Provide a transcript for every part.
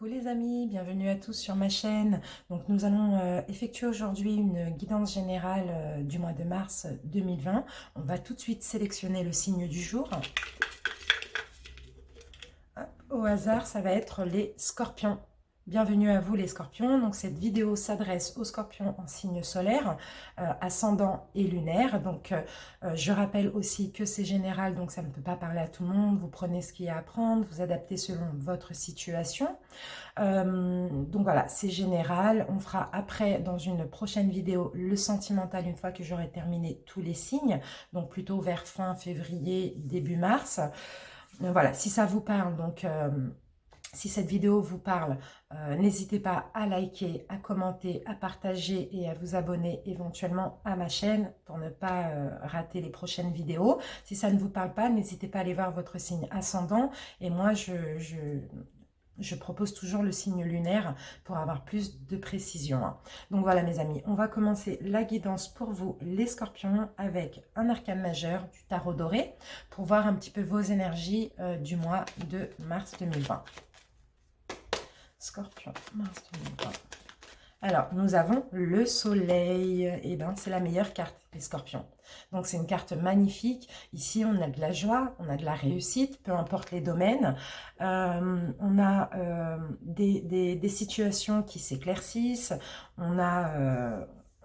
Coucou les amis, bienvenue à tous sur ma chaîne. Donc nous allons effectuer aujourd'hui une guidance générale du mois de mars 2020. On va tout de suite sélectionner le signe du jour. Hop, au hasard, ça va être les scorpions. Bienvenue à vous les scorpions. Donc cette vidéo s'adresse aux scorpions en signe solaire, ascendant et lunaire. Donc je rappelle aussi que c'est général, donc ça ne peut pas parler à tout le monde. Vous prenez ce qu'il y a à prendre, vous adaptez selon votre situation. Donc voilà, c'est général. On fera après, dans une prochaine vidéo, le sentimental une fois que j'aurai terminé tous les signes. Donc plutôt vers fin février, début mars. Voilà, si ça vous parle, donc... si cette vidéo vous parle, n'hésitez pas à liker, à commenter, à partager et à vous abonner éventuellement à ma chaîne pour ne pas rater les prochaines vidéos. Si ça ne vous parle pas, n'hésitez pas à aller voir votre signe ascendant. Et moi, je propose toujours le signe lunaire pour avoir plus de précision. Donc voilà mes amis, on va commencer la guidance pour vous les scorpions avec un arcane majeur du tarot doré pour voir un petit peu vos énergies du mois de mars 2020. Scorpion, mars 2020. Alors, nous avons le soleil. Et ben, c'est la meilleure carte, les scorpions. Donc, c'est une carte magnifique. Ici, on a de la joie, on a de la réussite, peu importe les domaines. On a des situations qui s'éclaircissent.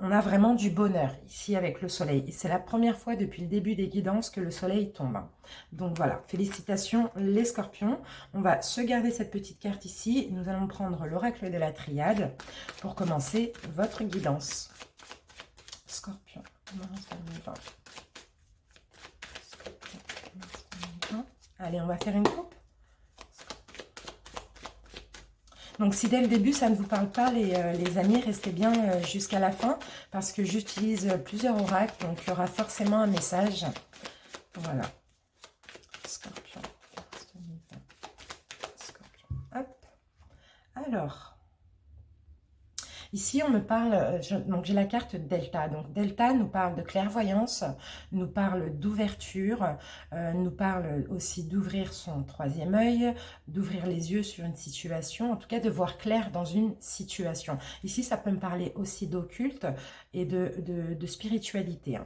On a vraiment du bonheur ici avec le soleil. Et c'est la première fois depuis le début des guidances que le soleil tombe. Donc voilà, félicitations les scorpions. On va se garder cette petite carte ici. Nous allons prendre l'oracle de la triade pour commencer votre guidance. Scorpion, mars 2020. Scorpion, mars 2020. Allez, on va faire une coupe. Donc, si dès le début, ça ne vous parle pas, les amis, restez bien jusqu'à la fin parce que j'utilise plusieurs oracles, donc il y aura forcément un message. Voilà. Scorpion. Scorpion. Hop. Alors, ici, on me parle, donc j'ai la carte Delta. Donc, Delta nous parle de clairvoyance, nous parle d'ouverture, nous parle aussi d'ouvrir son troisième œil, d'ouvrir les yeux sur une situation, en tout cas de voir clair dans une situation. Ici, ça peut me parler aussi d'occulte et de spiritualité.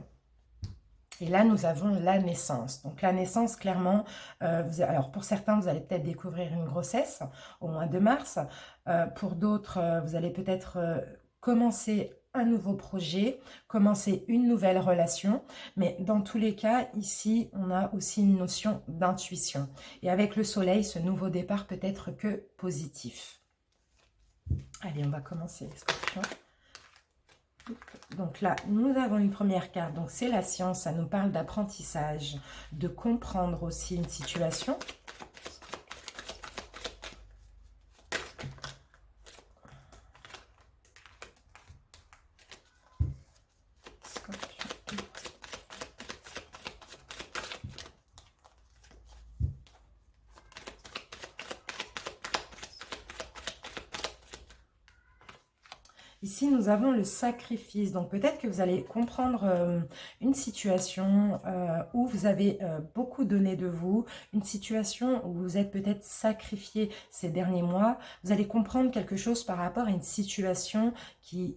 Et là, nous avons la naissance. Donc, la naissance, clairement, alors pour certains, vous allez peut-être découvrir une grossesse au mois de mars. Pour d'autres, vous allez peut-être commencer un nouveau projet, commencer une nouvelle relation. Mais dans tous les cas, ici, on a aussi une notion d'intuition. Et avec le soleil, ce nouveau départ peut être que positif. Allez, on va commencer les scorpions. Donc là, nous avons une première carte, donc c'est la science, ça nous parle d'apprentissage, de comprendre aussi une situation. Ici, nous avons le sacrifice. Donc, peut-être que vous allez comprendre une situation où vous avez beaucoup donné de vous, une situation où vous êtes peut-être sacrifié ces derniers mois. Vous allez comprendre quelque chose par rapport à une situation qui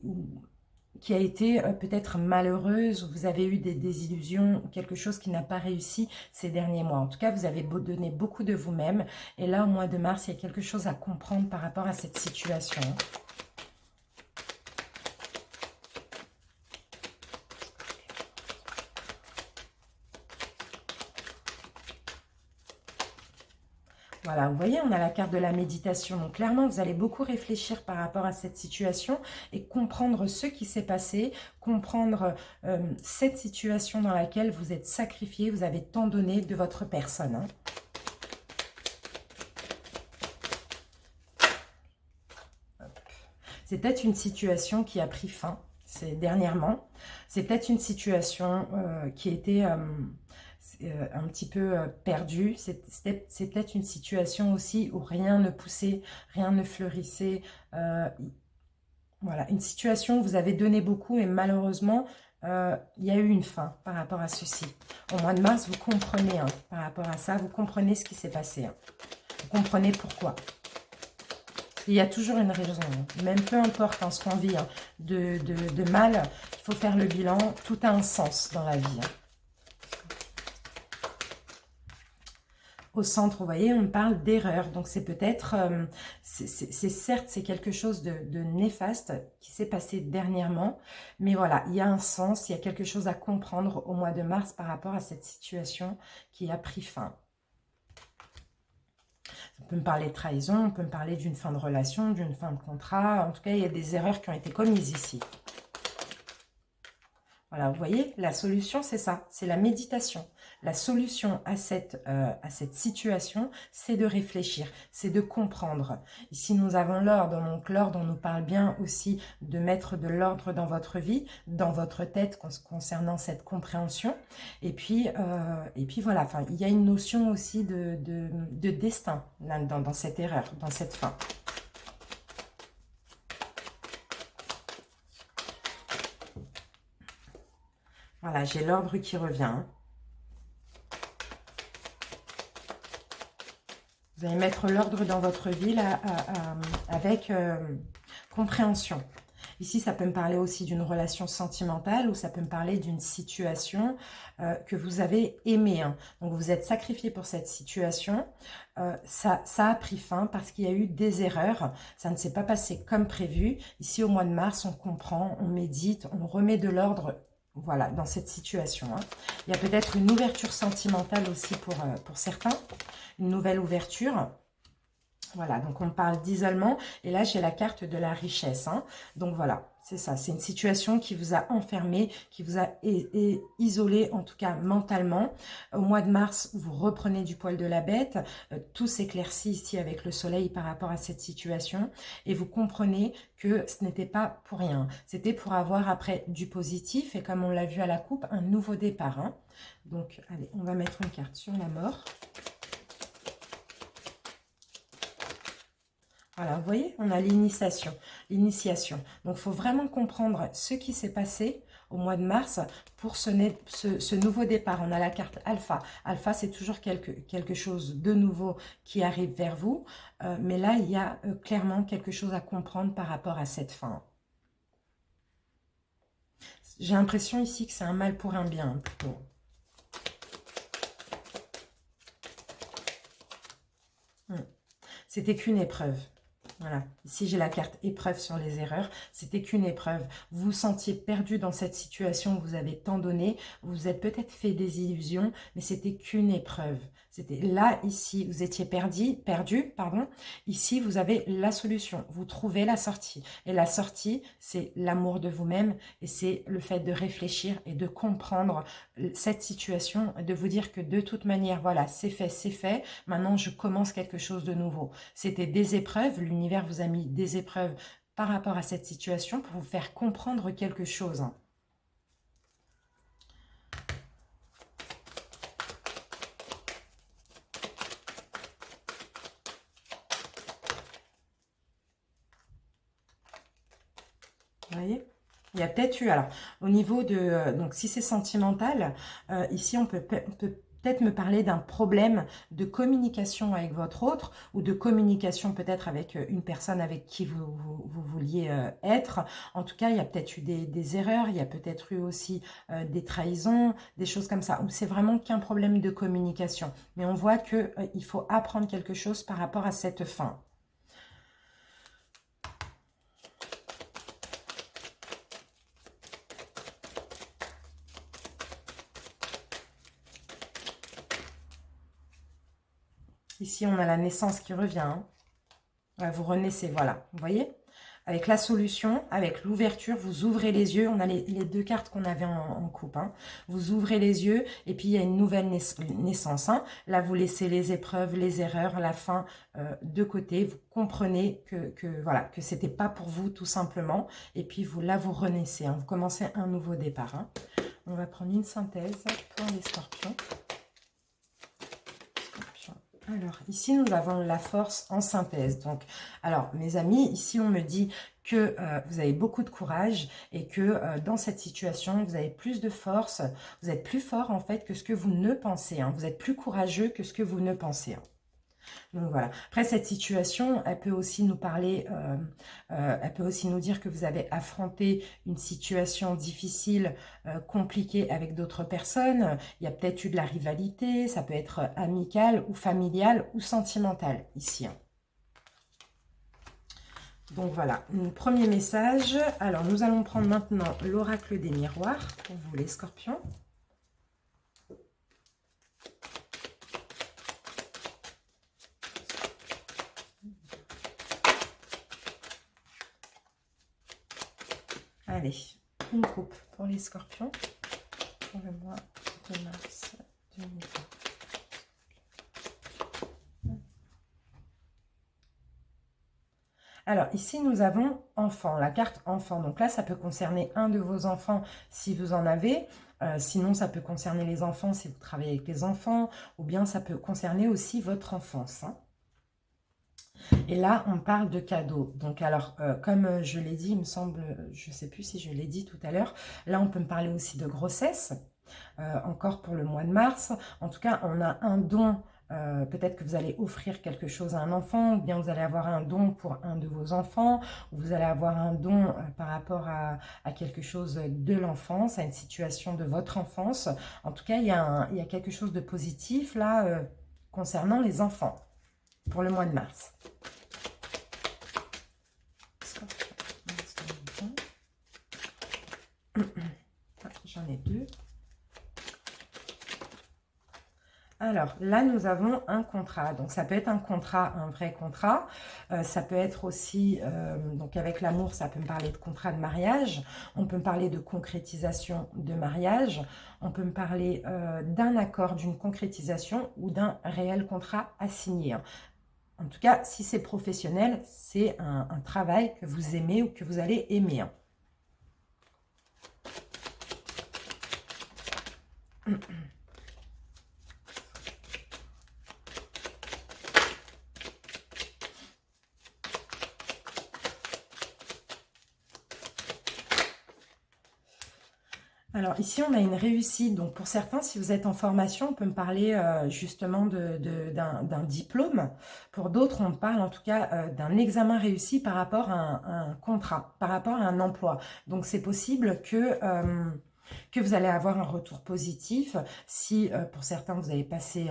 a été peut-être malheureuse, où vous avez eu des désillusions, quelque chose qui n'a pas réussi ces derniers mois. En tout cas, vous avez donné beaucoup de vous-même. Et là, au mois de mars, il y a quelque chose à comprendre par rapport à cette situation. Voilà, vous voyez, on a la carte de la méditation. Donc, clairement, vous allez beaucoup réfléchir par rapport à cette situation et comprendre ce qui s'est passé, comprendre cette situation dans laquelle vous êtes sacrifié, vous avez tant donné de votre personne. Hein. C'est peut-être une situation qui a pris fin dernièrement. C'est peut-être une situation qui était... un petit peu perdu. C'est peut-être une situation aussi où rien ne poussait, rien ne fleurissait. Voilà, une situation où vous avez donné beaucoup et malheureusement, il y a eu une fin par rapport à ceci. Au mois de mars, vous comprenez par rapport à ça, vous comprenez ce qui s'est passé. Vous comprenez pourquoi. Il y a toujours une raison, hein. Même peu importe hein, ce qu'on vit hein, de mal, il faut faire le bilan. Tout a un sens dans la vie. Hein. Au centre, vous voyez, on parle d'erreur. Donc, c'est peut-être, certes, c'est quelque chose de néfaste qui s'est passé dernièrement. Mais voilà, il y a un sens, il y a quelque chose à comprendre au mois de mars par rapport à cette situation qui a pris fin. On peut me parler de trahison, on peut me parler d'une fin de relation, d'une fin de contrat. En tout cas, il y a des erreurs qui ont été commises ici. Voilà, vous voyez, la solution, c'est ça, c'est la méditation. La solution à cette situation, c'est de réfléchir, c'est de comprendre. Ici, nous avons l'ordre, donc l'ordre, on nous parle bien aussi de mettre de l'ordre dans votre vie, dans votre tête concernant cette compréhension. Et puis voilà, enfin, il y a une notion aussi de destin là-dedans, dans cette erreur, dans cette fin. Voilà, j'ai l'ordre qui revient. Hein. Vous allez mettre l'ordre dans votre vie là, avec compréhension. Ici, ça peut me parler aussi d'une relation sentimentale ou ça peut me parler d'une situation que vous avez aimée. Hein. Donc, vous êtes sacrifié pour cette situation. Ça a pris fin parce qu'il y a eu des erreurs. Ça ne s'est pas passé comme prévu. Ici, au mois de mars, on comprend, on médite, on remet de l'ordre. Voilà, dans cette situation. Hein. Il y a peut-être une ouverture sentimentale aussi pour certains. Une nouvelle ouverture. Voilà, donc on parle d'isolement. Et là, j'ai la carte de la richesse. Hein. Donc voilà, c'est ça. C'est une situation qui vous a enfermé, qui vous a isolé, en tout cas mentalement. Au mois de mars, vous reprenez du poil de la bête. Tout s'éclaircit ici avec le soleil par rapport à cette situation. Et vous comprenez que ce n'était pas pour rien. C'était pour avoir après du positif. Et comme on l'a vu à la coupe, un nouveau départ. Hein. Donc, allez, on va mettre une carte sur la mort. Voilà, vous voyez, on a l'initiation. Donc, il faut vraiment comprendre ce qui s'est passé au mois de mars pour ce nouveau départ. On a la carte alpha. Alpha, c'est toujours quelque chose de nouveau qui arrive vers vous. Mais là, il y a clairement quelque chose à comprendre par rapport à cette fin. J'ai l'impression ici que c'est un mal pour un bien, plutôt. C'était qu'une épreuve. Voilà, ici j'ai la carte épreuve sur les erreurs, c'était qu'une épreuve. Vous vous sentiez perdu dans cette situation où vous avez tant donné, vous vous êtes peut-être fait des illusions, mais c'était qu'une épreuve. C'était là, ici, vous étiez perdu, pardon. Ici, vous avez la solution, vous trouvez la sortie. Et la sortie, c'est l'amour de vous-même et c'est le fait de réfléchir et de comprendre cette situation, de vous dire que de toute manière, voilà, c'est fait. Maintenant, je commence quelque chose de nouveau. C'était des épreuves, l'univers vous a mis des épreuves par rapport à cette situation pour vous faire comprendre quelque chose. Vous voyez ? Il y a peut-être eu, alors, au niveau de, donc si c'est sentimental, ici on peut peut-être me parler d'un problème de communication avec votre autre ou de communication peut-être avec une personne avec qui vous vouliez être. En tout cas, il y a peut-être eu des erreurs, il y a peut-être eu aussi des trahisons, des choses comme ça, où c'est vraiment qu'un problème de communication. Mais on voit qu'il faut apprendre quelque chose par rapport à cette fin. Ici, on a la naissance qui revient. Hein. Ouais, vous renaissez, voilà. Vous voyez? Avec la solution, avec l'ouverture, vous ouvrez les yeux. On a les deux cartes qu'on avait en coupe. Hein. Vous ouvrez les yeux et puis il y a une nouvelle naissance. Hein. Là, vous laissez les épreuves, les erreurs, la fin de côté. Vous comprenez voilà, que ce n'était pas pour vous tout simplement. Et puis là, vous renaissez. Hein. Vous commencez un nouveau départ. Hein. On va prendre une synthèse pour les scorpions. Alors, ici, nous avons la force en synthèse. Donc, alors, mes amis, ici, on me dit que vous avez beaucoup de courage et que dans cette situation, vous avez plus de force. Vous êtes plus fort, en fait, que ce que vous ne pensez. Hein. Vous êtes plus courageux que ce que vous ne pensez. Hein. Donc voilà. Après, cette situation, elle peut aussi nous parler, elle peut aussi nous dire que vous avez affronté une situation difficile, compliquée avec d'autres personnes. Il y a peut-être eu de la rivalité, ça peut être amical ou familial ou sentimental ici, hein. Donc voilà, premier message. Alors, nous allons prendre maintenant l'oracle des miroirs pour vous les scorpions. Allez, une coupe pour les scorpions pour le mois de mars 2020. Alors, ici, nous avons enfant, la carte enfant. Donc là, ça peut concerner un de vos enfants si vous en avez. Sinon, ça peut concerner les enfants si vous travaillez avec les enfants. Ou bien, ça peut concerner aussi votre enfance, hein. Et là, on parle de cadeaux. Donc, alors, comme je l'ai dit, il me semble, je ne sais plus si je l'ai dit tout à l'heure, là, on peut me parler aussi de grossesse, encore pour le mois de mars. En tout cas, on a un don. Peut-être que vous allez offrir quelque chose à un enfant, ou bien vous allez avoir un don pour un de vos enfants, ou vous allez avoir un don par rapport à quelque chose de l'enfance, à une situation de votre enfance. En tout cas, il y a quelque chose de positif là concernant les enfants pour le mois de mars. J'en ai deux. Alors là, nous avons un contrat. Donc ça peut être un contrat, un vrai contrat. Ça peut être aussi, donc avec l'amour, ça peut me parler de contrat de mariage. On peut me parler de concrétisation de mariage. On peut me parler d'un accord, d'une concrétisation ou d'un réel contrat à signer. En tout cas, si c'est professionnel, c'est un travail que vous aimez ou que vous allez aimer. Alors ici, on a une réussite. Donc pour certains, si vous êtes en formation, on peut me parler justement d'un diplôme. Pour d'autres, on parle en tout cas d'un examen réussi par rapport à un contrat, par rapport à un emploi. Donc c'est possible que vous allez avoir un retour positif. Si pour certains, vous avez passé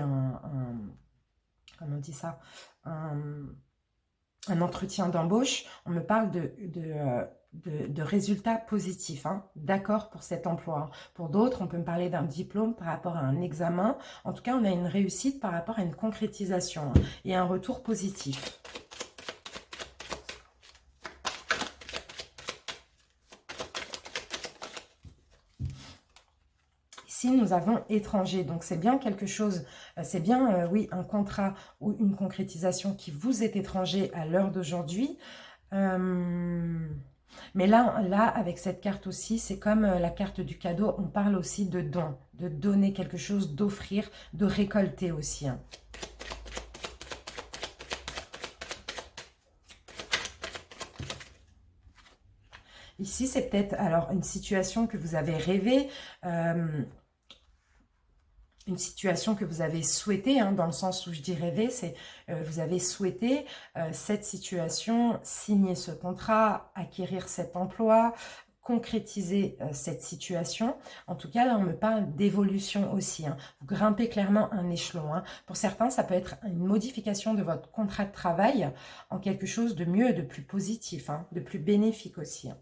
comment on dit ça, un entretien d'embauche, on me parle de résultats positifs, hein, d'accord pour cet emploi. Pour d'autres, on peut me parler d'un diplôme par rapport à un examen. En tout cas, on a une réussite par rapport à une concrétisation, hein, et un retour positif. Ici, nous avons étranger, donc c'est bien quelque chose, c'est bien, oui, un contrat ou une concrétisation qui vous est étranger à l'heure d'aujourd'hui. Mais là, avec cette carte aussi, c'est comme la carte du cadeau, on parle aussi de don, de donner quelque chose, d'offrir, de récolter aussi, hein. Ici, c'est peut-être alors une situation que vous avez rêvée, une situation que vous avez souhaité, hein, dans le sens où je dis rêver, c'est vous avez souhaité cette situation, signer ce contrat, acquérir cet emploi, concrétiser cette situation. En tout cas, là, on me parle d'évolution aussi, hein. Vous grimpez clairement un échelon, hein. Pour certains, ça peut être une modification de votre contrat de travail en quelque chose de mieux, de plus positif, hein, de plus bénéfique aussi, hein.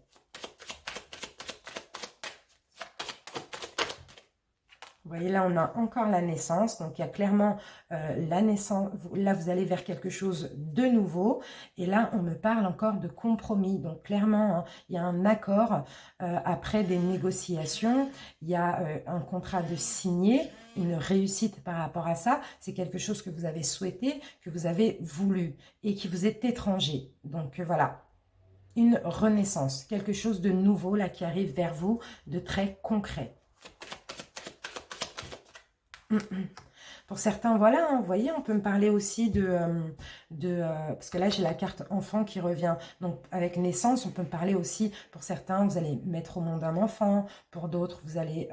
Vous voyez, là, on a encore la naissance. Donc, il y a clairement la naissance. Là, vous allez vers quelque chose de nouveau. Et là, on me parle encore de compromis. Donc, clairement, hein, il y a un accord après des négociations. Il y a un contrat de signé, une réussite par rapport à ça. C'est quelque chose que vous avez souhaité, que vous avez voulu et qui vous est étranger. Donc, voilà. Une renaissance, quelque chose de nouveau là qui arrive vers vous, de très concret. Pour certains, voilà, hein, vous voyez, on peut me parler aussi parce que là, j'ai la carte enfant qui revient. Donc, avec naissance, on peut me parler aussi, pour certains, vous allez mettre au monde un enfant. Pour d'autres, vous allez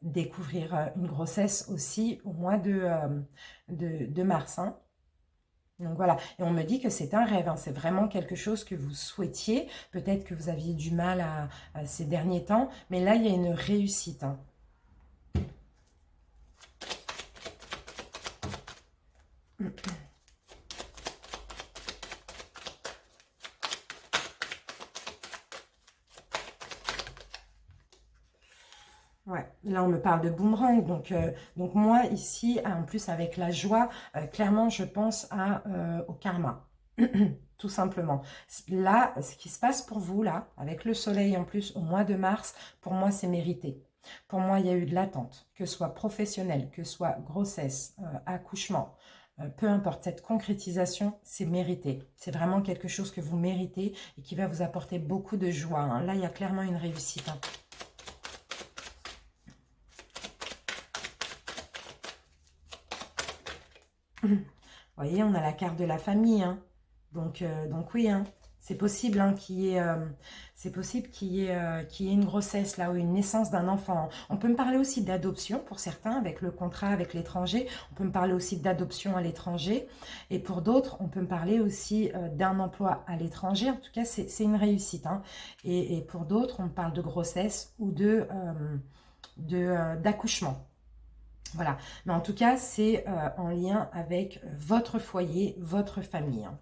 découvrir une grossesse aussi au mois de mars, hein. Donc voilà, et on me dit que c'est un rêve, hein. C'est vraiment quelque chose que vous souhaitiez. Peut-être que vous aviez du mal à ces derniers temps, mais là, il y a une réussite, hein. Ouais, là on me parle de boomerang, donc moi ici, en plus avec la joie, clairement je pense au karma, tout simplement. Là, ce qui se passe pour vous, là, avec le soleil en plus au mois de mars, pour moi c'est mérité. Pour moi il y a eu de l'attente, que ce soit professionnel, que ce soit grossesse, accouchement, peu importe, cette concrétisation, c'est mérité. C'est vraiment quelque chose que vous méritez et qui va vous apporter beaucoup de joie, hein. Là il y a clairement une réussite, hein. Vous voyez, on a la carte de la famille, hein. Donc oui, hein, c'est possible, hein, c'est possible qu'il y ait une grossesse là ou une naissance d'un enfant. On peut me parler aussi d'adoption pour certains avec le contrat avec l'étranger. On peut me parler aussi d'adoption à l'étranger. Et pour d'autres, on peut me parler aussi d'un emploi à l'étranger. En tout cas, c'est une réussite, hein. Et pour d'autres, on me parle de grossesse ou d'accouchement. Voilà, mais en tout cas, c'est en lien avec votre foyer, votre famille, hein.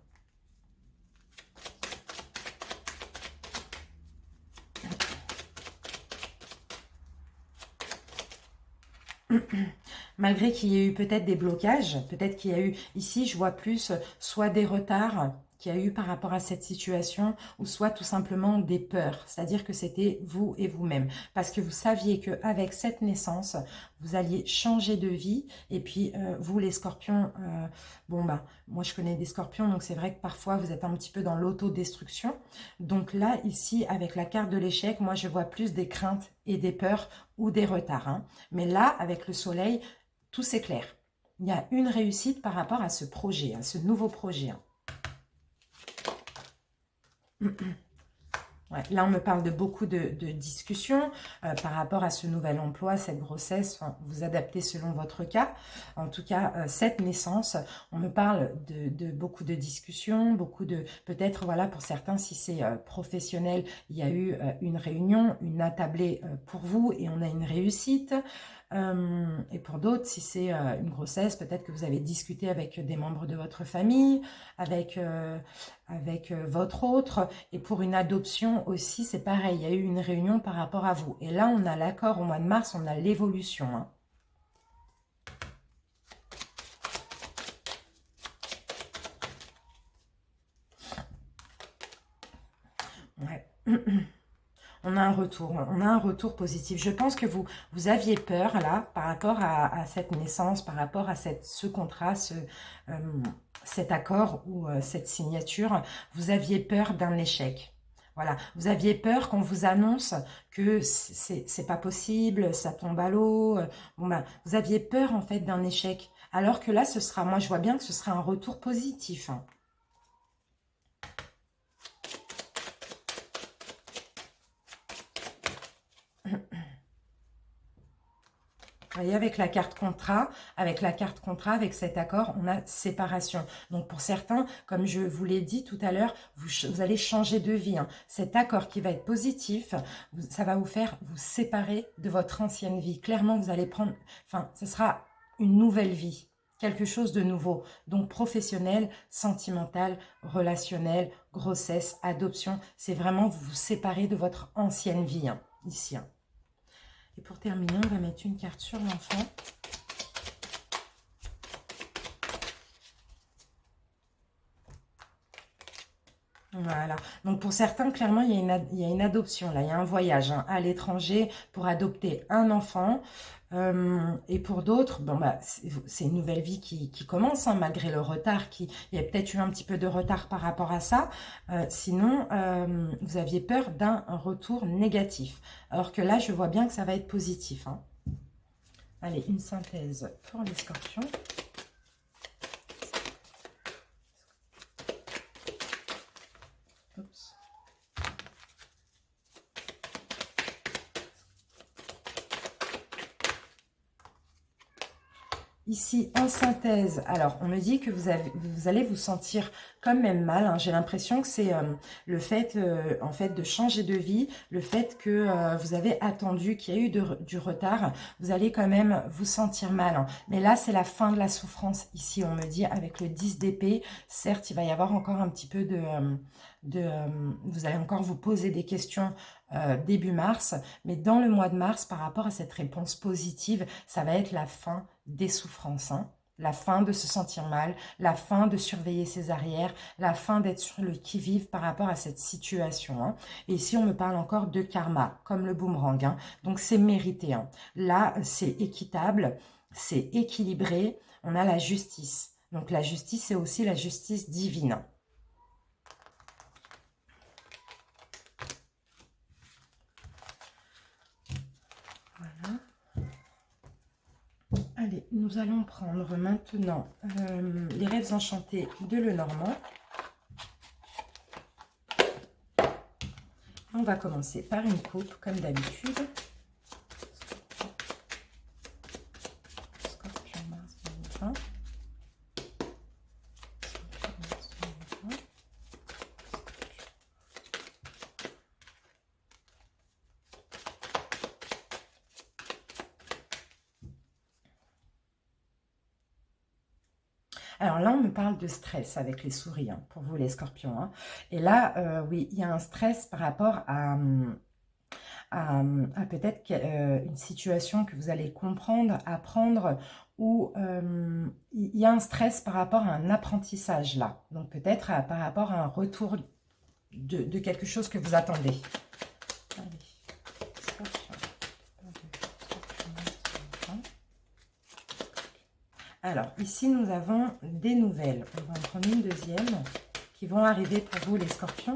Malgré qu'il y ait eu peut-être des blocages, peut-être qu'il y a eu, ici je vois plus soit des retards qu'il y a eu par rapport à cette situation, ou soit tout simplement des peurs, c'est-à-dire que c'était vous et vous-même, parce que vous saviez qu'avec cette naissance, vous alliez changer de vie, et puis vous les scorpions, bon bah, moi je connais des scorpions, donc c'est vrai que parfois vous êtes un petit peu dans l'autodestruction, donc là, ici, avec la carte de l'échec, moi je vois plus des craintes et des peurs, ou des retards, hein. Mais là, avec le soleil, tout s'éclaire. Il y a une réussite par rapport à ce projet, à ce nouveau projet, hein. Ouais, là, on me parle de beaucoup de discussions par rapport à ce nouvel emploi, cette grossesse, enfin, vous adaptez selon votre cas. En tout cas, cette naissance, on me parle de beaucoup de discussions, beaucoup de... Peut-être, voilà, pour certains, si c'est professionnel, il y a eu une réunion, une attablée pour vous et on a une réussite. Et pour d'autres, si c'est une grossesse, peut-être que vous avez discuté avec des membres de votre famille, avec votre autre. Et pour une adoption aussi, c'est pareil, il y a eu une réunion par rapport à vous. Et là, on a l'accord au mois de mars, on a l'évolution, hein. Ouais. On a un retour positif. Je pense que vous aviez peur là par rapport à cette naissance, par rapport à ce contrat, euh, cet accord ou cette signature. Vous aviez peur d'un échec. Voilà, vous aviez peur qu'on vous annonce que c'est pas possible, ça tombe à l'eau. Bon ben, vous aviez peur en fait d'un échec. Alors que là, ce sera, moi je vois bien que ce sera un retour positif, hein. Vous voyez, avec la carte contrat, avec cet accord, on a séparation. Donc pour certains, comme je vous l'ai dit tout à l'heure, vous allez changer de vie, hein. Cet accord qui va être positif, ça va vous faire vous séparer de votre ancienne vie. Clairement, vous allez prendre, enfin, ce sera une nouvelle vie, quelque chose de nouveau. Donc professionnel, sentimental, relationnel, grossesse, adoption, c'est vraiment vous vous séparer de votre ancienne vie, hein, ici, hein. Et pour terminer, on va mettre une carte sur l'enfant. Voilà. Donc pour certains, clairement, il y a une adoption, là, il y a un voyage, hein, à l'étranger pour adopter un enfant. Et pour d'autres, bon, bah, c'est une nouvelle vie qui commence, hein, malgré le retard. Il y a peut-être eu un petit peu de retard par rapport à ça. Sinon, vous aviez peur d'un retour négatif. Alors que là, je vois bien que ça va être positif, hein. Allez, une synthèse pour les scorpions. Oups. Ici, en synthèse, alors, on me dit que vous allez vous sentir quand même mal. Hein. J'ai l'impression que c'est le fait, en fait, de changer de vie, le fait que vous avez attendu, qu'il y a eu du retard. Vous allez quand même vous sentir mal. Hein. Mais là, c'est la fin de la souffrance. Ici, on me dit, avec le 10 d'épée, certes, il va y avoir encore un petit peu vous allez encore vous poser des questions début mars. Mais dans le mois de mars, par rapport à cette réponse positive, ça va être la fin des souffrances, hein. La fin de se sentir mal, la fin de surveiller ses arrières, la fin d'être sur le qui-vive par rapport à cette situation. Hein. Et ici, on me parle encore de karma, comme le boomerang. Hein. Donc, c'est mérité. Hein. Là, c'est équitable, c'est équilibré. On a la justice. Donc, la justice, c'est aussi la justice divine. Voilà. Allez, nous allons prendre maintenant les rêves enchantés de Lenormand. On va commencer par une coupe, comme d'habitude. Scorpion, Mars 2020. Alors là, on me parle de stress avec les souris, hein, pour vous les scorpions. Hein. Et là, oui, il y a un stress par rapport à peut-être une situation que vous allez comprendre, apprendre, ou il y a un stress par rapport à un apprentissage là. Donc peut-être par rapport à un retour de quelque chose que vous attendez. Allez, scorpion. Alors, ici, nous avons des nouvelles. On va en prendre une deuxième qui vont arriver pour vous, les scorpions.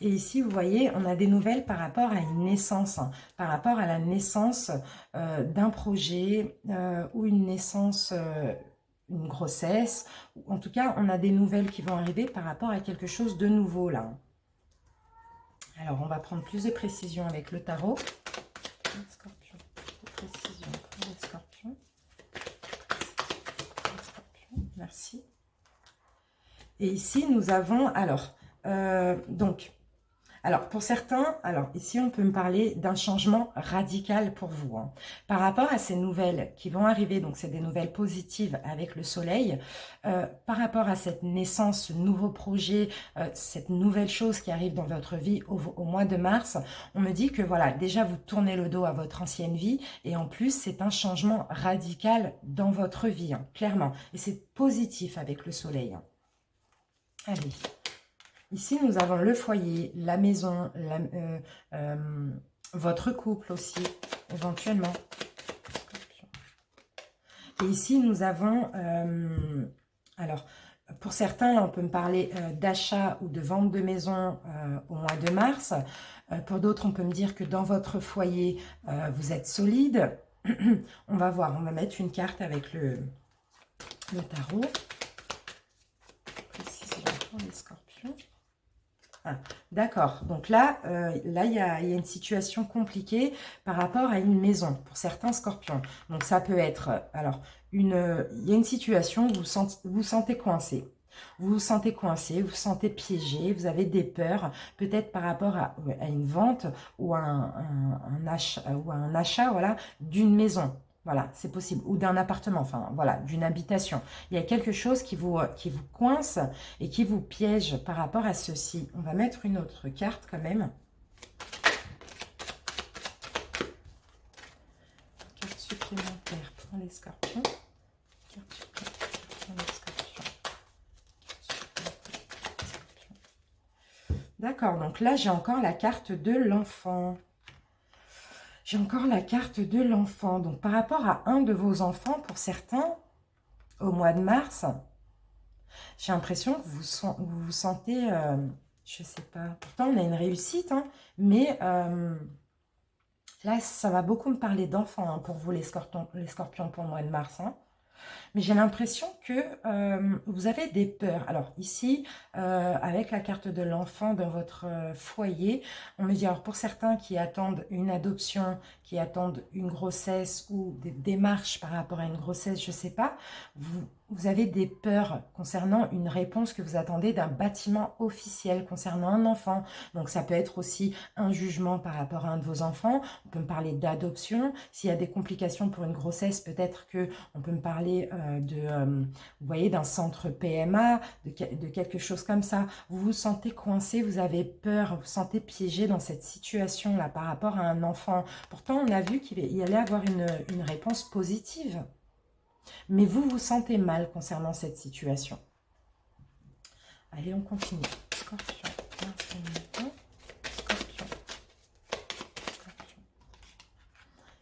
Et ici, vous voyez, on a des nouvelles par rapport à une naissance, hein, par rapport à la naissance d'un projet ou une naissance, une grossesse. En tout cas, on a des nouvelles qui vont arriver par rapport à quelque chose de nouveau, là. Alors, on va prendre plus de précision avec le tarot. Scorpion, plus de précision pour les scorpions. Merci. Et ici, nous avons, alors, alors, pour certains, alors ici, on peut me parler d'un changement radical pour vous. Hein. Par rapport à ces nouvelles qui vont arriver, donc c'est des nouvelles positives avec le soleil, par rapport à cette naissance, ce nouveau projet, cette nouvelle chose qui arrive dans votre vie au mois de mars, on me dit que voilà, déjà vous tournez le dos à votre ancienne vie et en plus, c'est un changement radical dans votre vie, hein, clairement. Et c'est positif avec le soleil. Hein. Allez. Ici, nous avons le foyer, la maison, votre couple aussi, éventuellement. Et ici, nous avons, alors, pour certains, là, on peut me parler d'achat ou de vente de maison au mois de mars. Pour d'autres, on peut me dire que dans votre foyer, vous êtes solide. On va voir, on va mettre une carte avec le tarot. Précision pour les scorpions. Ah, d'accord, donc là, il y a une situation compliquée par rapport à une maison, pour certains scorpions. Donc ça peut être, alors, il y a une situation où vous vous sentez coincé. Vous vous sentez coincé, vous vous sentez piégé, vous avez des peurs, peut-être par rapport à une vente ou à un achat voilà, d'une maison. Voilà, c'est possible. Ou d'un appartement, enfin, voilà, d'une habitation. Il y a quelque chose qui vous coince et qui vous piège par rapport à ceci. On va mettre une autre carte quand même. Carte supplémentaire pour les scorpions. Carte supplémentaire pour les scorpions. D'accord, donc là, j'ai encore la carte de l'enfant. J'ai encore la carte de l'enfant. Donc, par rapport à un de vos enfants, pour certains, au mois de mars, j'ai l'impression que vous vous sentez, je ne sais pas, pourtant on a une réussite, hein, mais là, ça va beaucoup me parler d'enfants hein, pour vous, les scorpions, pour le mois de mars. Hein. Mais j'ai l'impression que vous avez des peurs. Alors ici, avec la carte de l'enfant dans votre foyer, on me dit, alors pour certains qui attendent une adoption, qui attendent une grossesse ou des démarches par rapport à une grossesse, je ne sais pas, vous avez des peurs concernant une réponse que vous attendez d'un bâtiment officiel concernant un enfant. Donc ça peut être aussi un jugement par rapport à un de vos enfants. On peut me parler d'adoption. S'il y a des complications pour une grossesse, peut-être que on peut me parler vous voyez, d'un centre PMA, de quelque chose comme ça. Vous vous sentez coincé, vous avez peur, vous vous sentez piégé dans cette situation-là par rapport à un enfant. Pourtant, on a vu qu'il allait avoir une réponse positive. Mais vous vous sentez mal concernant cette situation. Allez, on continue. Scorpion. Scorpion.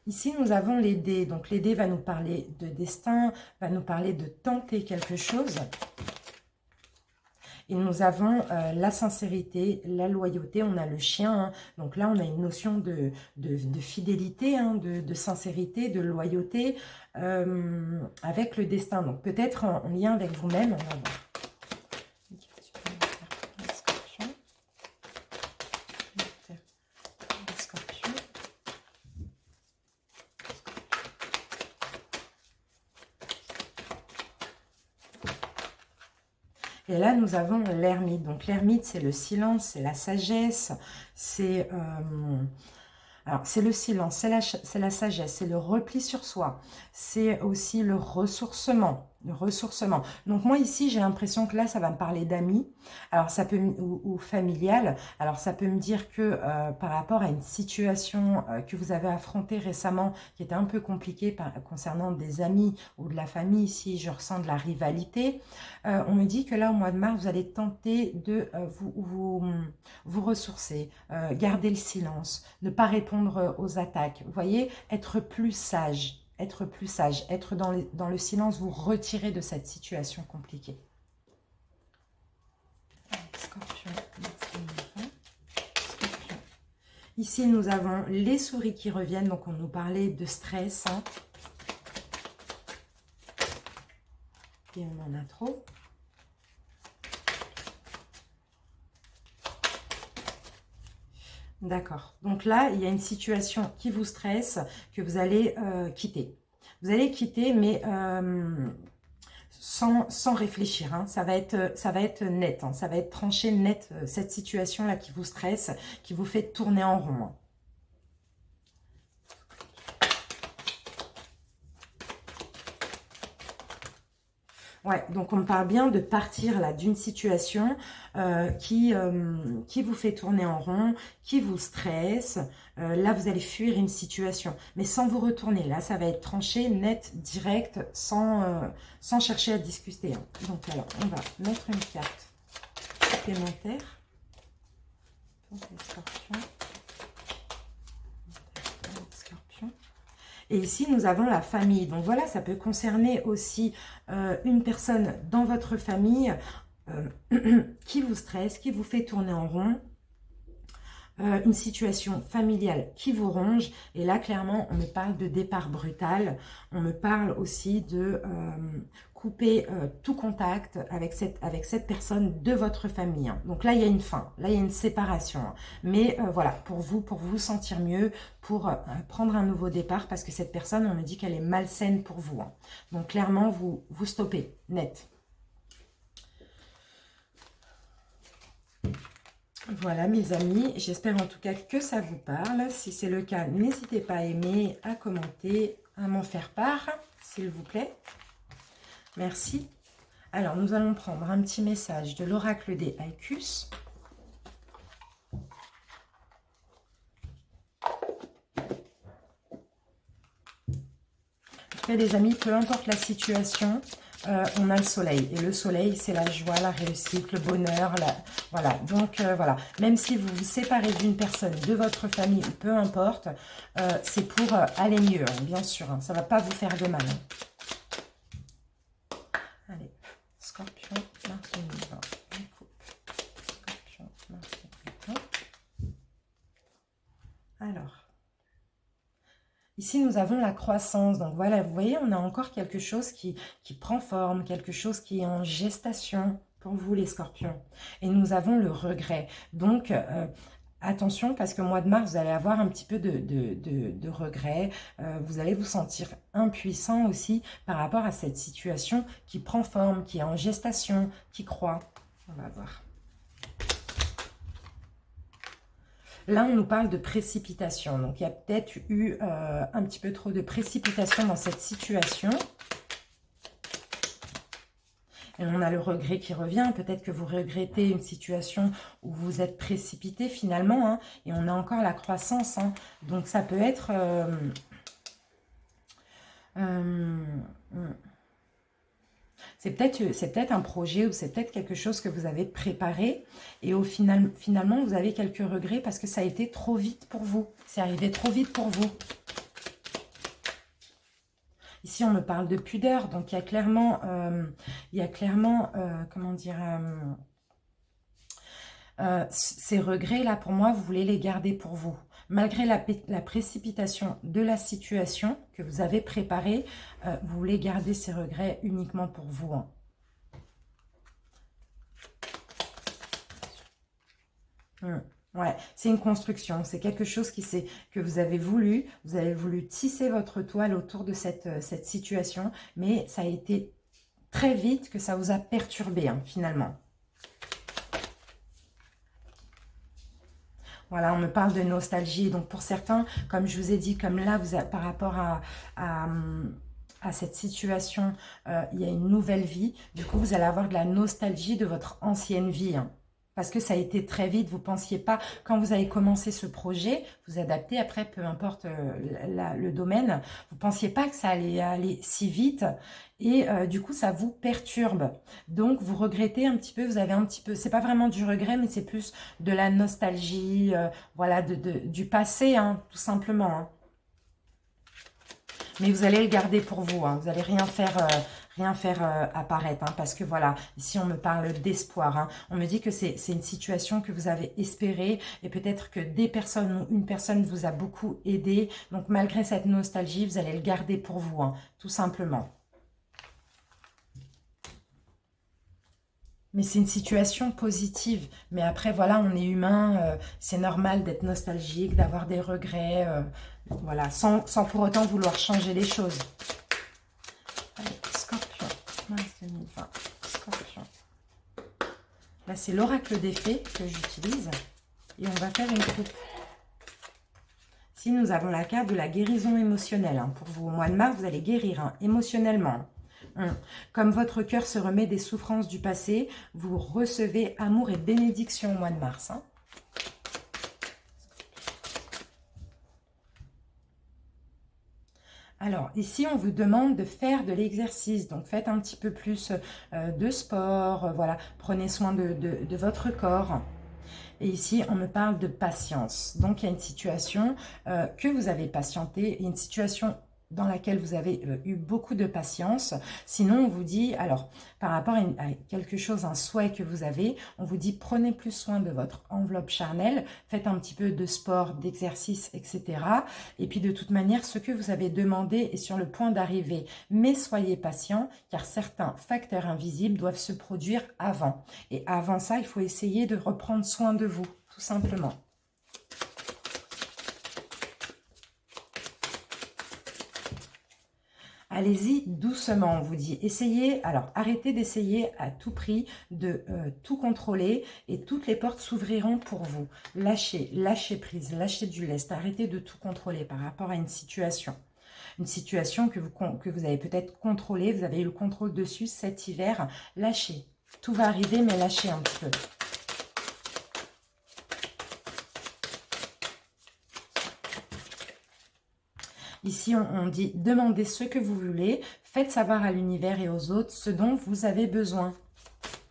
Ici, nous avons les dés. Donc, les dés va nous parler de destin, va nous parler de tenter quelque chose. Et nous avons la sincérité, la loyauté. On a le chien. Hein. Donc là, on a une notion de fidélité, hein, de sincérité, de loyauté avec le destin. Donc, peut-être en lien avec vous-même. On va voir. Et là, nous avons l'ermite. Donc, l'ermite, c'est le silence, c'est la sagesse, c'est le silence, c'est la sagesse, c'est le repli sur soi, c'est aussi le ressourcement. Donc, moi, ici, j'ai l'impression que là, ça va me parler d'amis, alors ça peut, ou familial. Alors, ça peut me dire que par rapport à une situation que vous avez affrontée récemment, qui était un peu compliquée concernant des amis ou de la famille, ici, je ressens de la rivalité. On me dit que là, au mois de mars, vous allez tenter de vous ressourcer, garder le silence, ne pas répondre aux attaques. Vous voyez, être plus sage, être dans le silence, vous retirer de cette situation compliquée. Scorpion. Ici, nous avons les souris qui reviennent, donc on nous parlait de stress. Hein. Et on en a trop. D'accord. Donc là, il y a une situation qui vous stresse, que vous allez quitter. Vous allez quitter, mais sans réfléchir. Hein. Ça va être net, hein. Ça va être tranché net, cette situation-là qui vous stresse, qui vous fait tourner en rond. Hein. Ouais, donc on me parle bien de partir là d'une situation qui vous fait tourner en rond, qui vous stresse. Là, vous allez fuir une situation, mais sans vous retourner. Là, ça va être tranché, net, direct, sans chercher à discuter. Hein. Donc, alors, on va mettre une carte supplémentaire pour les scorpions. Et ici, nous avons la famille. Donc voilà, ça peut concerner aussi une personne dans votre famille qui vous stresse, qui vous fait tourner en rond. Une situation familiale qui vous ronge. Et là, clairement, on me parle de départ brutal. On me parle aussi de couper tout contact avec cette personne de votre famille. Hein. Donc là, il y a une fin. Là, il y a une séparation. Hein. Mais voilà, pour vous sentir mieux, pour prendre un nouveau départ, parce que cette personne, on me dit qu'elle est malsaine pour vous. Hein. Donc clairement, vous stoppez, net. Voilà mes amis, j'espère en tout cas que ça vous parle. Si c'est le cas, n'hésitez pas à aimer, à commenter, à m'en faire part, s'il vous plaît. Merci. Alors, nous allons prendre un petit message de l'oracle des Haïkus. En tout cas, les amis, peu importe la situation, on a le soleil. Et le soleil, c'est la joie, la réussite, le bonheur. Voilà. Donc, voilà. Même si vous vous séparez d'une personne, de votre famille, ou peu importe, c'est pour aller mieux, hein, bien sûr. Hein. Ça ne va pas vous faire de mal. Hein. Allez. Scorpion, Mars, Scorpion, Mars, alors. Ici, ici, nous avons la croissance. Donc voilà, vous voyez, on a encore quelque chose qui prend forme, quelque chose qui est en gestation pour vous, les scorpions. Et nous avons le regret. Donc, attention, parce que au mois de mars, vous allez avoir un petit peu de regret. Vous allez vous sentir impuissant aussi par rapport à cette situation qui prend forme, qui est en gestation, qui croît. On va voir. Là, on nous parle de précipitation. Donc, il y a peut-être eu un petit peu trop de précipitation dans cette situation. Et on a le regret qui revient. Peut-être que vous regrettez une situation où vous êtes précipité finalement. Hein, et on a encore la croissance. Hein. Donc, ça peut être... c'est peut-être un projet ou c'est peut-être quelque chose que vous avez préparé et au final, finalement, vous avez quelques regrets parce que ça a été trop vite pour vous. C'est arrivé trop vite pour vous. Ici, on me parle de pudeur, donc il y a clairement, comment dire, ces regrets-là, pour moi, vous voulez les garder pour vous. Malgré la précipitation de la situation que vous avez préparée, vous voulez garder ces regrets uniquement pour vous. Hein. Ouais, c'est une construction, c'est quelque chose que vous avez voulu tisser votre toile autour de cette situation, mais ça a été très vite que ça vous a perturbé, hein, finalement. Voilà, on me parle de nostalgie. Donc, pour certains, comme je vous ai dit, comme là, par rapport à cette situation, il y a une nouvelle vie. Du coup, vous allez avoir de la nostalgie de votre ancienne vie. Hein. Parce que ça a été très vite. Vous ne pensiez pas, quand vous avez commencé ce projet, vous adaptez après, peu importe le domaine, vous ne pensiez pas que ça allait aller si vite. Et du coup, ça vous perturbe. Donc, vous regrettez un petit peu, vous avez un petit peu, c'est pas vraiment du regret, mais c'est plus de la nostalgie, voilà, du passé, hein, tout simplement. Hein. Mais vous allez le garder pour vous, hein. Vous n'allez rien faire apparaître, hein, parce que voilà, ici on me parle d'espoir. Hein. On me dit que c'est une situation que vous avez espérée et peut-être que des personnes ou une personne vous a beaucoup aidé. Donc malgré cette nostalgie, vous allez le garder pour vous, hein, tout simplement. Mais c'est une situation positive. Mais après, voilà, on est humain. C'est normal d'être nostalgique, d'avoir des regrets. Voilà, sans pour autant vouloir changer les choses. Allez, Scorpion, mars 2020, Scorpion. Là, c'est l'oracle des fées que j'utilise. Et on va faire une coupe. Ici, nous avons la carte de la guérison émotionnelle. Hein. Pour vous, au mois de mars, vous allez guérir, hein, émotionnellement. Comme votre cœur se remet des souffrances du passé, vous recevez amour et bénédiction au mois de mars. Hein. Alors, ici, on vous demande de faire de l'exercice. Donc, faites un petit peu plus de sport. Voilà, prenez soin de votre corps. Et ici, on me parle de patience. Donc, il y a une situation que vous avez patienté, une situation dans laquelle vous avez eu beaucoup de patience. Sinon, on vous dit, alors, par rapport à quelque chose, un souhait que vous avez, on vous dit, prenez plus soin de votre enveloppe charnelle, faites un petit peu de sport, d'exercice, etc. Et puis, de toute manière, ce que vous avez demandé est sur le point d'arriver. Mais soyez patient, car certains facteurs invisibles doivent se produire avant. Et avant ça, il faut essayer de reprendre soin de vous, tout simplement. Allez-y doucement, on vous dit. Essayez, alors arrêtez d'essayer à tout prix de tout contrôler et toutes les portes s'ouvriront pour vous. Lâchez prise, lâchez du lest. Arrêtez de tout contrôler par rapport à une situation. Une situation que vous avez peut-être contrôlée, vous avez eu le contrôle dessus cet hiver. Lâchez. Tout va arriver, mais lâchez un petit peu. Ici, on dit, demandez ce que vous voulez, faites savoir à l'univers et aux autres ce dont vous avez besoin.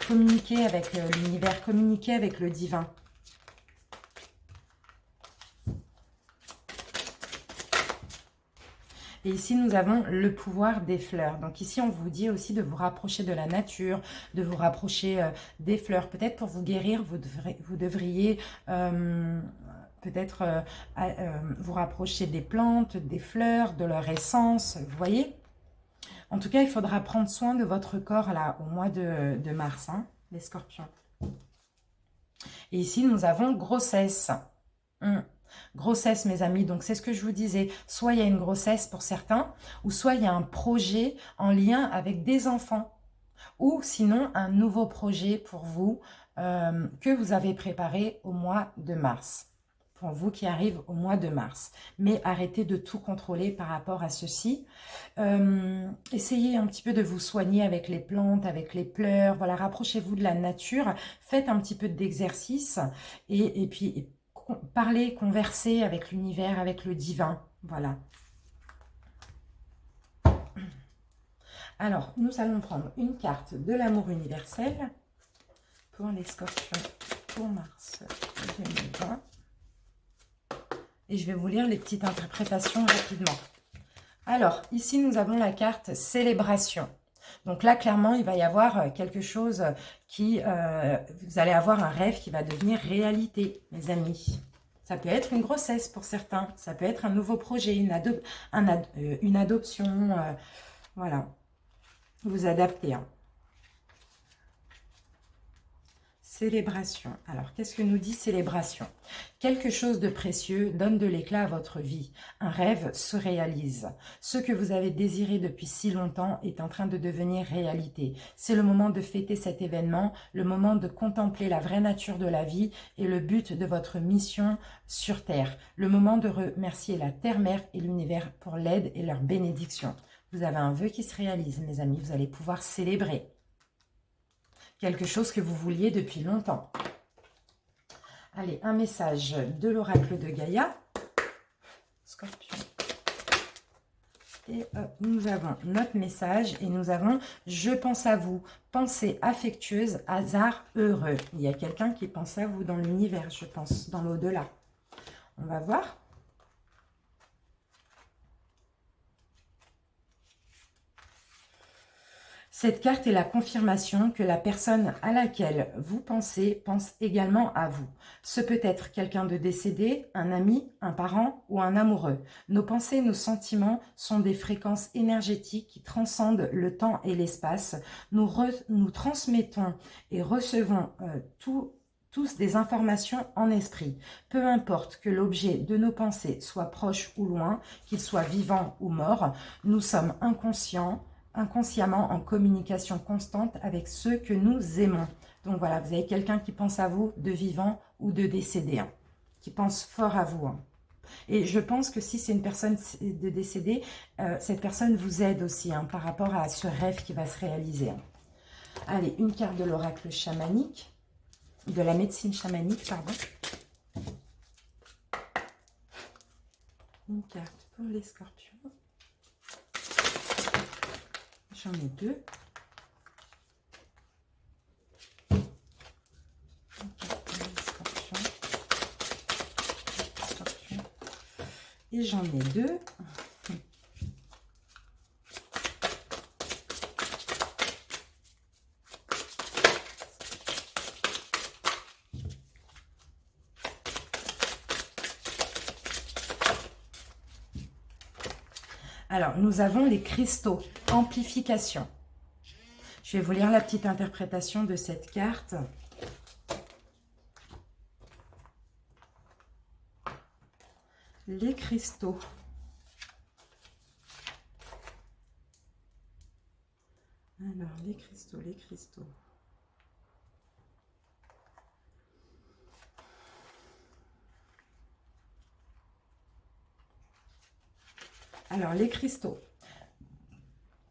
Communiquez avec l'univers, communiquez avec le divin. Et ici, nous avons le pouvoir des fleurs. Donc ici, on vous dit aussi de vous rapprocher de la nature, de vous rapprocher des fleurs. Peut-être pour vous guérir, vous devriez peut-être vous rapprocher des plantes, des fleurs, de leur essence, vous voyez. En tout cas, il faudra prendre soin de votre corps là au mois de mars, hein, les scorpions. Et ici, nous avons grossesse. Grossesse, mes amis, donc c'est ce que je vous disais. Soit il y a une grossesse pour certains, ou soit il y a un projet en lien avec des enfants. Ou sinon, un nouveau projet pour vous que vous avez préparé au mois de mars. Pour vous qui arrive au mois de mars. Mais arrêtez de tout contrôler par rapport à ceci. Essayez un petit peu de vous soigner avec les plantes, avec les fleurs. Voilà, rapprochez-vous de la nature. Faites un petit peu d'exercice. Et puis, parlez, conversez avec l'univers, avec le divin. Voilà. Alors, nous allons prendre une carte de l'amour universel pour les scorpions pour mars 2020. Et je vais vous lire les petites interprétations rapidement. Alors, ici, nous avons la carte célébration. Donc là, clairement, il va y avoir quelque chose qui... vous allez avoir un rêve qui va devenir réalité, mes amis. Ça peut être une grossesse pour certains. Ça peut être un nouveau projet, une adoption. Voilà. Vous adaptez. Hein. Célébration. Alors, qu'est-ce que nous dit célébration? Quelque chose de précieux donne de l'éclat à votre vie. Un rêve se réalise. Ce que vous avez désiré depuis si longtemps est en train de devenir réalité. C'est le moment de fêter cet événement, le moment de contempler la vraie nature de la vie et le but de votre mission sur Terre. Le moment de remercier la Terre-Mère et l'univers pour l'aide et leur bénédiction. Vous avez un vœu qui se réalise, mes amis. Vous allez pouvoir célébrer quelque chose que vous vouliez depuis longtemps. Allez, un message de l'oracle de Gaïa. Scorpion. Et nous avons notre message et nous avons « Je pense à vous ». Pensée affectueuse, hasard heureux. Il y a quelqu'un qui pense à vous dans l'univers, je pense, dans l'au-delà. On va voir. Cette carte est la confirmation que la personne à laquelle vous pensez pense également à vous. Ce peut être quelqu'un de décédé, un ami, un parent ou un amoureux. Nos pensées, nos sentiments sont des fréquences énergétiques qui transcendent le temps et l'espace. Nous transmettons et recevons tous des informations en esprit. Peu importe que l'objet de nos pensées soit proche ou loin, qu'il soit vivant ou mort, nous sommes inconsciemment en communication constante avec ceux que nous aimons. Donc voilà, vous avez quelqu'un qui pense à vous de vivant ou de décédé, hein, qui pense fort à vous. Hein. Et je pense que si c'est une personne de décédée, cette personne vous aide aussi hein, par rapport à ce rêve qui va se réaliser. Hein. Allez, une carte de l'oracle chamanique, de la médecine chamanique, pardon. Une carte pour les scorpions. J'en ai deux. Et j'en ai deux. Alors, nous avons les cristaux, amplification. Je vais vous lire la petite interprétation de cette carte. Les cristaux. Alors, les cristaux, les cristaux. Alors, les cristaux.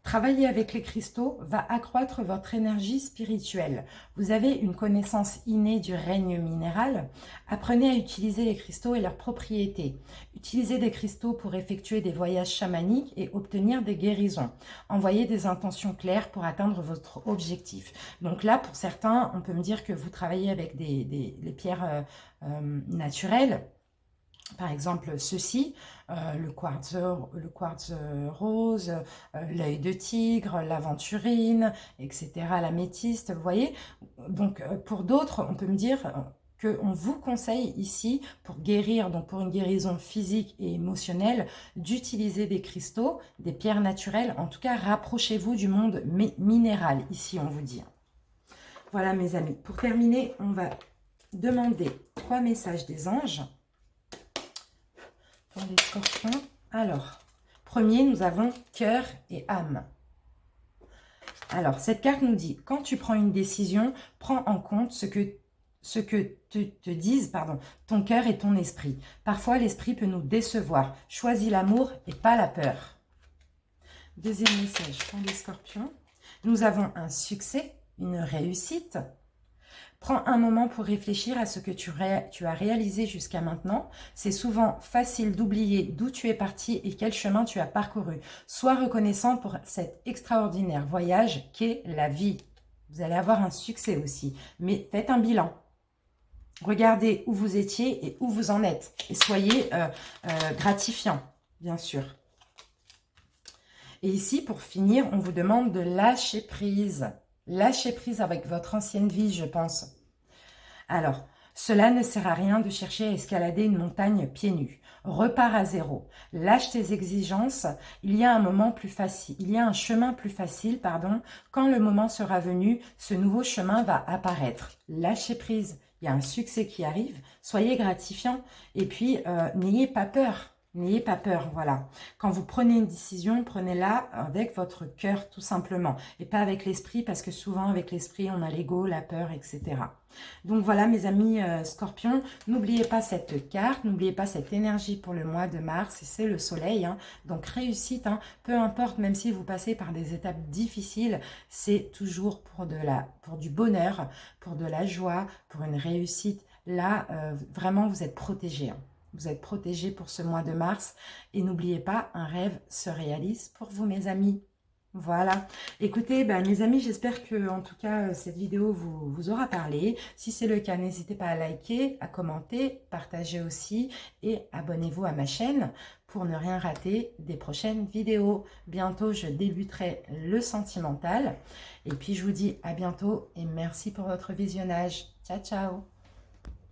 Travailler avec les cristaux va accroître votre énergie spirituelle. Vous avez une connaissance innée du règne minéral. Apprenez à utiliser les cristaux et leurs propriétés. Utilisez des cristaux pour effectuer des voyages chamaniques et obtenir des guérisons. Envoyez des intentions claires pour atteindre votre objectif. Donc là, pour certains, on peut me dire que vous travaillez avec des pierres naturelles. Par exemple, ceci, le quartz rose, l'œil de tigre, l'aventurine, etc., l'améthyste, vous voyez. Donc, pour d'autres, on peut me dire qu'on vous conseille ici pour guérir, donc pour une guérison physique et émotionnelle, d'utiliser des cristaux, des pierres naturelles. En tout cas, rapprochez-vous du monde minéral, ici on vous dit. Voilà mes amis, pour terminer, on va demander 3 messages des anges pour les scorpions. Alors, premier, nous avons cœur et âme. Alors, cette carte nous dit, quand tu prends une décision, prends en compte ce que te disent ton cœur et ton esprit. Parfois, l'esprit peut nous décevoir. Choisis l'amour et pas la peur. Deuxième message pour les scorpions. Nous avons un succès, une réussite. Prends un moment pour réfléchir à ce que tu as réalisé jusqu'à maintenant. C'est souvent facile d'oublier d'où tu es parti et quel chemin tu as parcouru. Sois reconnaissant pour cet extraordinaire voyage qu'est la vie. Vous allez avoir un succès aussi, mais faites un bilan. Regardez où vous étiez et où vous en êtes. Et soyez gratifiant, bien sûr. Et ici, pour finir, on vous demande de lâcher prise. Lâchez prise avec votre ancienne vie, je pense. Alors, cela ne sert à rien de chercher à escalader une montagne pieds nus. Repars à zéro. Lâche tes exigences. Il y a un moment plus facile. Il y a un chemin plus facile, Quand le moment sera venu, ce nouveau chemin va apparaître. Lâchez prise. Il y a un succès qui arrive. Soyez gratifiant. Et puis, n'ayez pas peur. N'ayez pas peur, voilà. Quand vous prenez une décision, prenez-la avec votre cœur, tout simplement. Et pas avec l'esprit, parce que souvent, avec l'esprit, on a l'ego, la peur, etc. Donc voilà, mes amis scorpions, n'oubliez pas cette carte, n'oubliez pas cette énergie pour le mois de mars, et c'est le soleil. Donc réussite, peu importe, même si vous passez par des étapes difficiles, c'est toujours pour du bonheur, pour de la joie, pour une réussite. Là, vraiment, vous êtes protégés. Vous êtes protégés pour ce mois de mars. Et n'oubliez pas, un rêve se réalise pour vous, mes amis. Voilà. Écoutez, mes amis, j'espère que, en tout cas, cette vidéo vous aura parlé. Si c'est le cas, n'hésitez pas à liker, à commenter, partager aussi. Et abonnez-vous à ma chaîne pour ne rien rater des prochaines vidéos. Bientôt, je débuterai le sentimental. Et puis, je vous dis à bientôt et merci pour votre visionnage. Ciao, ciao.